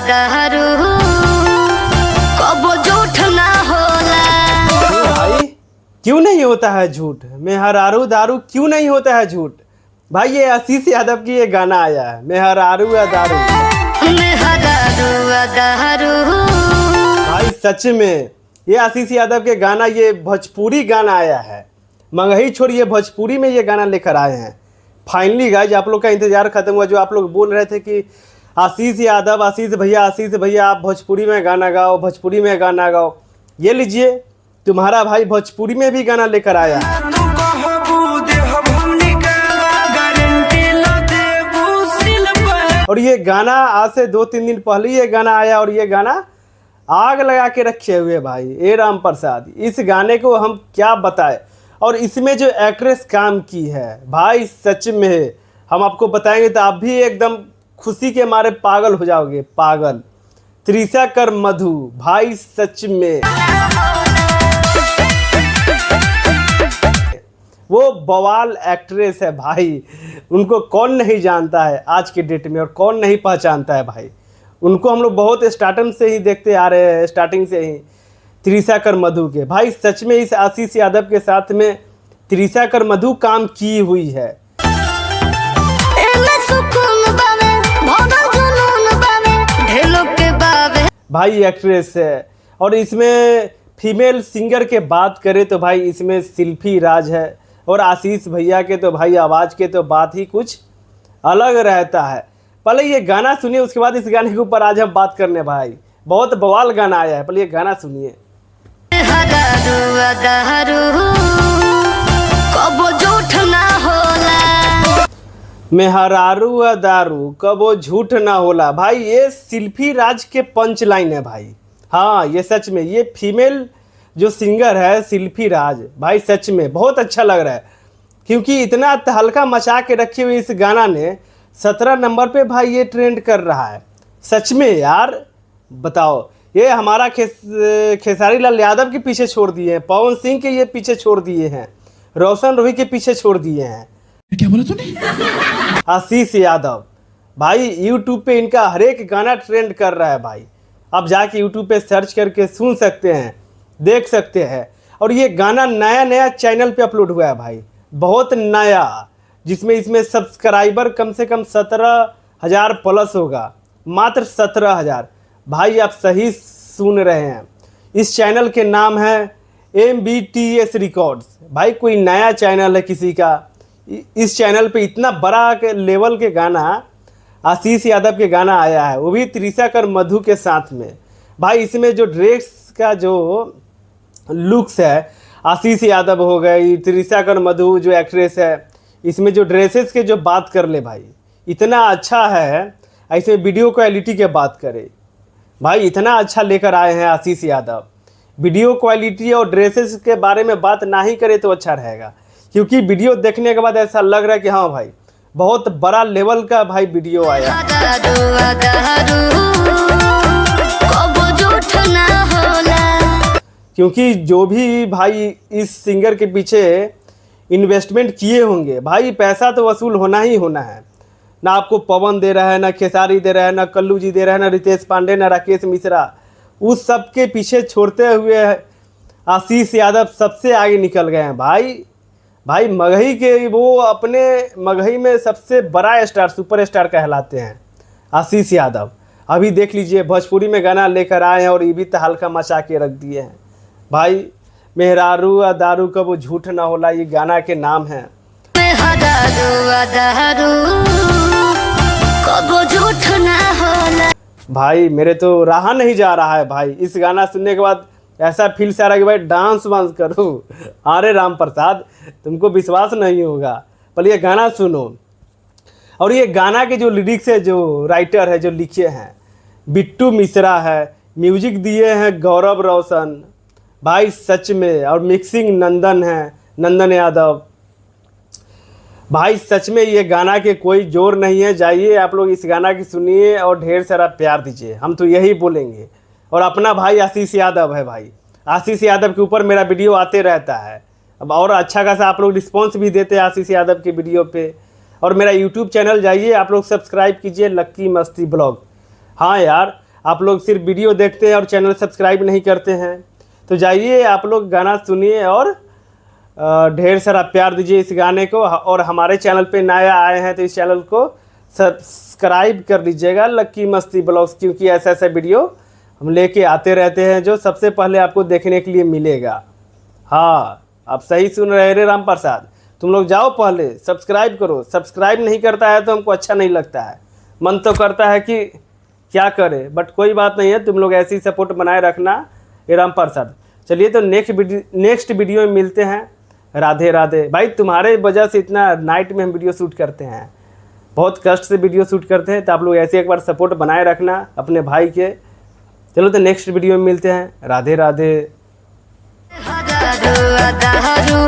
दारू कबो झूठ ना होला। भाई क्यों नहीं होता है झूठ, मेहरारू दारू क्यों नहीं होता है झूठ। भाई ये आशीष यादव की ये गाना आया है, मेहरारू दारू। मेहरारू दारू भाई सच में ये आशीष यादव के गाना, ये भोजपुरी गाना आया है। मंगही छोड़िए, भोजपुरी में ये गाना लेकर आए हैं। फाइनली गाइज आप लोग का इंतजार खत्म हुआ। जो आप लोग बोल रहे थे कि आशीष यादव, आशीष भैया आप भोजपुरी में गाना गाओ, भोजपुरी में गाना गाओ, ये लीजिए तुम्हारा भाई भोजपुरी में भी गाना लेकर आया है। और ये गाना आज से 2-3 दिन पहले ये गाना आया और ये गाना आग लगा के रखे हुए भाई ए राम प्रसाद। इस गाने को हम क्या बताएं, और इसमें जो एक्ट्रेस काम की है भाई सच में हम आपको बताएंगे तो आप भी एकदम खुशी के मारे पागल हो जाओगे, पागल। त्रिशा कर मधु भाई सच में वो बवाल एक्ट्रेस है भाई, उनको कौन नहीं जानता है आज के डेट में और कौन नहीं पहचानता है भाई। उनको हम लोग बहुत स्टार्टिंग से ही देखते आ रहे हैं, स्टार्टिंग से ही त्रिशा कर मधु के। भाई सच में इस आशीष यादव के साथ में त्रिशा कर मधु काम की हुई है। भाई एक्ट्रेस है, और इसमें फीमेल सिंगर के बात करें तो भाई इसमें शिल्पी राज है, और आशीष भैया के तो भाई आवाज़ के तो बात ही कुछ अलग रहता है। पहले ये गाना सुनिए, उसके बाद इस गाने के ऊपर आज हम बात करने भाई। बहुत बवाल गाना आया है, पहले ये गाना सुनिए। मेहरारू दारू कबो झूठ ना होला। भाई ये शिल्पी राज के पंच लाइन है भाई। हाँ ये सच में ये फीमेल जो सिंगर है शिल्पी राज, भाई सच में बहुत अच्छा लग रहा है, क्योंकि इतना तहलका मचा के रखी हुई इस गाना ने 17 नंबर पे भाई ये ट्रेंड कर रहा है। सच में यार बताओ, ये हमारा खेसारी लाल यादव के पीछे छोड़ दिए हैं, पवन सिंह के ये पीछे छोड़ दिए हैं, रोशन रोही के पीछे छोड़ दिए हैं। क्या बोला तूने? आशीष यादव भाई यूट्यूब पे इनका हर एक गाना ट्रेंड कर रहा है भाई। आप जाके यूट्यूब पे सर्च करके सुन सकते हैं, देख सकते हैं। और ये गाना नया चैनल पे अपलोड हुआ है भाई, बहुत नया, जिसमें इसमें सब्सक्राइबर कम से कम 17,000 प्लस होगा, मात्र 17,000। भाई आप सही सुन रहे हैं, इस चैनल के नाम है MBTS रिकॉर्ड्स। भाई कोई नया चैनल है किसी का, इस चैनल पे इतना बड़ा के लेवल के गाना आशीष यादव के गाना आया है, वो भी त्रिशा कर मधु के साथ में। भाई इसमें जो ड्रेस का जो लुक्स है, आशीष यादव हो गई, त्रिशा कर मधु जो एक्ट्रेस है, इसमें जो ड्रेसेस के जो बात कर ले भाई इतना अच्छा है। ऐसे वीडियो क्वालिटी के बात करें भाई, इतना अच्छा लेकर आए हैं आशीष यादव। वीडियो क्वालिटी और ड्रेसेस के बारे में बात ना ही करें तो अच्छा रहेगा, क्योंकि वीडियो देखने के बाद ऐसा लग रहा है कि हाँ भाई बहुत बड़ा लेवल का भाई वीडियो आया। क्योंकि जो भी भाई इस सिंगर के पीछे इन्वेस्टमेंट किए होंगे भाई, पैसा तो वसूल होना ही होना है। ना आपको पवन दे रहा है, ना खेसारी दे रहा है, ना कल्लू जी दे रहा है, ना रितेश पांडे, ना राकेश मिश्रा। उस सब के पीछे छोड़ते हुए आशीष यादव सबसे आगे निकल गए हैं भाई मगही के, वो अपने मगही में सबसे बड़ा स्टार, सुपर स्टार कहलाते हैं आशीष यादव। अभी देख लीजिए भोजपुरी में गाना लेकर आए हैं और ये भी तहलका मचा के रख दिए हैं भाई। मेहरारू दारू का वो झूठ ना होला, ये गाना के नाम है। भाई मेरे तो रहा नहीं जा रहा है भाई, इस गाना सुनने के बाद ऐसा फील से आ रहा है कि भाई डांस वांस करूँ। अरे राम प्रसाद तुमको विश्वास नहीं होगा, पर ये गाना सुनो। और ये गाना के जो लिरिक्स है, जो राइटर है, जो लिखे हैं बिट्टू मिश्रा है, म्यूजिक दिए हैं गौरव रोशन भाई सच में, और मिक्सिंग नंदन यादव। भाई सच में ये गाना के कोई जोर नहीं है। जाइए आप लोग इस गाना की सुनिए और ढेर सारा प्यार दीजिए, हम तो यही बोलेंगे। और अपना भाई आशीष यादव है भाई, आशीष यादव के ऊपर मेरा वीडियो आते रहता है। अब और अच्छा खासा आप लोग रिस्पॉन्स भी देते हैं आशीष यादव के वीडियो पे। और मेरा यूट्यूब चैनल जाइए आप लोग सब्सक्राइब कीजिए, लक्की मस्ती ब्लॉग। हाँ यार, आप लोग सिर्फ वीडियो देखते हैं और चैनल सब्सक्राइब नहीं करते हैं। तो जाइए आप लोग गाना सुनिए और ढेर सारा प्यार दीजिए इस गाने को। और हमारे चैनल पे नया आए हैं तो इस चैनल को सब्सक्राइब कर दीजिएगा, लक्की मस्ती ब्लॉग्स, क्योंकि ऐसे ऐसे वीडियो हम लेके आते रहते हैं जो सबसे पहले आपको देखने के लिए मिलेगा। हाँ, आप सही सुन रहे रे राम प्रसाद। तुम लोग जाओ पहले सब्सक्राइब करो। सब्सक्राइब नहीं करता है तो हमको अच्छा नहीं लगता है, मन तो करता है कि क्या करे, बट कोई बात नहीं है, तुम लोग ऐसी सपोर्ट बनाए रखना ये राम प्रसाद। चलिए तो नेक्स्ट वीडियो में मिलते हैं। राधे राधे। भाई तुम्हारे वजह से इतना नाइट में हम वीडियो शूट करते हैं, बहुत कष्ट से वीडियो शूट करते हैं, तो आप लोग ऐसे एक बार सपोर्ट बनाए रखना अपने भाई के। चलो तो नेक्स्ट वीडियो में मिलते हैं। राधे राधे। हजारू अदारू